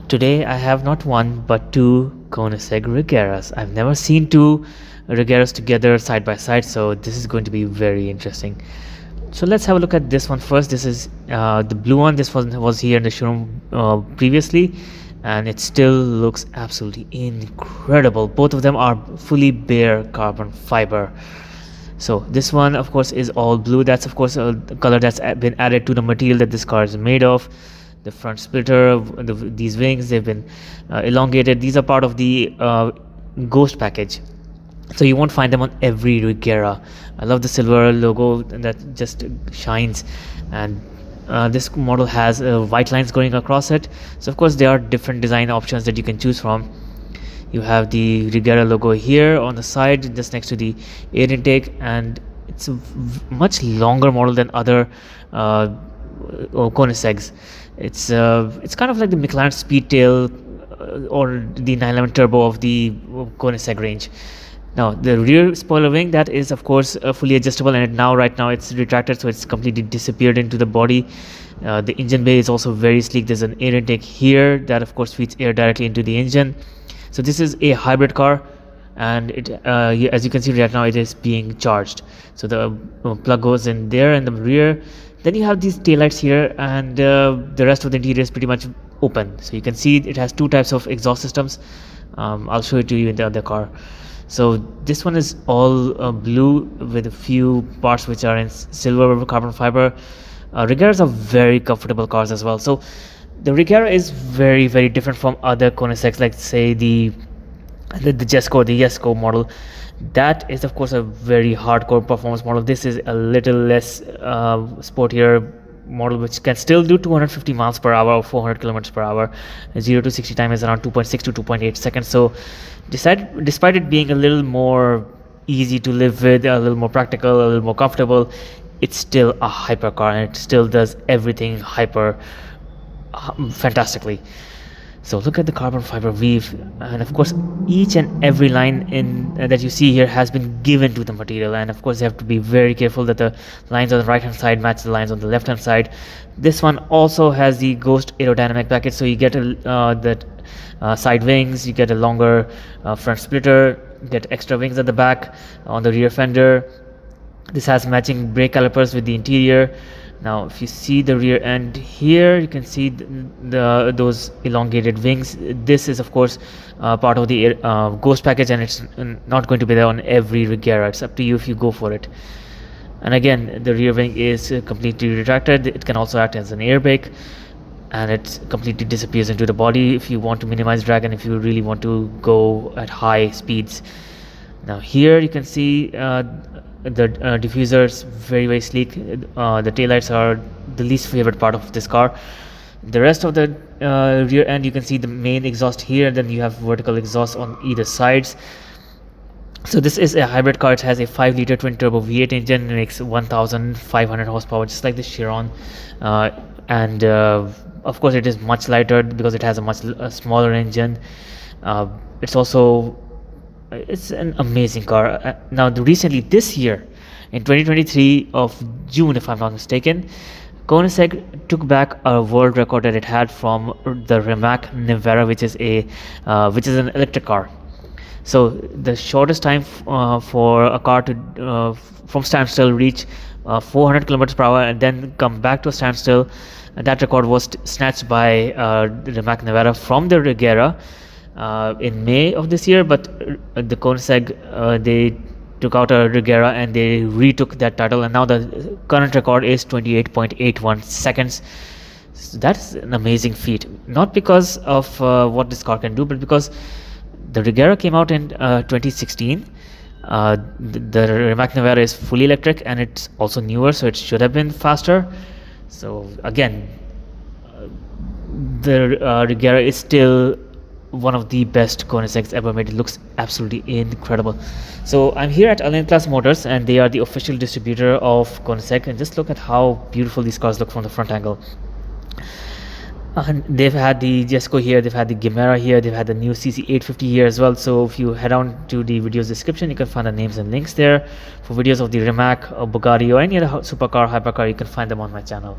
Today I have not one but two Koenigsegg Regeras. I've never seen two Regeras together side by side, so this is going to be very interesting. So let's have a look at this one first. This is the blue one. This one was here in the showroom previously, and it still looks absolutely incredible. Both of them are fully bare carbon fiber. So this one of course is all blue. That's of course a color that's been added to the material that this car is made of. The front splitter, these wings, they've been elongated. These are part of the Ghost package, so you won't find them on every Regera. I love the silver logo that just shines, and this model has white lines going across it. So of course there are different design options that you can choose from. You have the Regera logo here on the side just next to the air intake, and it's a much longer model than other Koenigsegg's. It's kind of like the McLaren Speedtail or the 911 Turbo of the Koenigsegg range. Now the rear spoiler wing, that is of course fully adjustable, and right now it's retracted, so it's completely disappeared into the body. The engine bay is also very sleek. There's an air intake here that of course feeds air directly into the engine. So this is a hybrid car, and it as you can see right now it is being charged. So the plug goes in there in the rear. Then you have these taillights here, and the rest of the interior is pretty much open. So you can see it has two types of exhaust systems. I'll show it to you in the other car. So this one is all blue with a few parts which are in silver carbon fiber. Regeras are very comfortable cars as well. So the Regera is very, very different from other Koenigseggs, like say the jesko, the jesko model. That is of course a very hardcore performance model. This is a little less sportier model, which can still do 250 miles per hour or 400 kilometers per hour. 0 to 60 time is around 2.6 to 2.8 seconds. So despite it being a little more easy to live with, a little more practical, a little more comfortable, it's still a hypercar, and it still does everything hyper fantastically. So look at the carbon fiber weave, and of course each and every line in that you see here has been given to the material, and of course you have to be very careful that the lines on the right hand side match the lines on the left hand side. This one also has the Ghost aerodynamic package, so you get that side wings, you get a longer front splitter, you get extra wings at the back on the rear fender. This has matching brake calipers with the interior. Now if you see the rear end here, you can see those elongated wings. This is of course part of the Ghost package, and it's not going to be there on every Regera. It's up to you if you go for it. And again, the rear wing is completely retracted. It can also act as an air brake, and it completely disappears into the body if you want to minimize drag and if you really want to go at high speeds. Now here you can see the diffusers, very, very sleek. The taillights are the least favorite part of this car. The rest of the rear end, you can see the main exhaust here, then you have vertical exhaust on either sides. So this is a hybrid car. It has a 5-liter twin turbo V8 engine, makes 1500 horsepower, just like the Chiron, and of course it is much lighter because it has a much smaller engine. It's an amazing car. Now recently this year in 2023 of June, if I'm not mistaken, Koenigsegg took back a world record that it had from the Rimac Nevera, which is an electric car. So the shortest time for a car to from standstill reach 400 kilometers per hour and then come back to a standstill, that record was snatched by the Rimac Nevera from the Regera in May of this year. But the Koenigsegg they took out a Regera and they retook that title, and now the current record is 28.81 seconds. So that's an amazing feat, not because of what this car can do, but because the Regera came out in 2016. The Rimac Nevera is fully electric and it's also newer, so it should have been faster. So again, the Regera is still one of the best Koenigseggs ever made. It looks absolutely incredible. So I'm here at Allianz Class Motors, and they are the official distributor of Koenigsegg, and just look at how beautiful these cars look from the front angle. And they've had the jesko here, they've had the Gemera here, they've had the new CC850 here as well. So if you head on to the video's description, you can find the names and links there. For videos of the Rimac or Bugatti or any other supercar, hypercar, you can find them on my channel.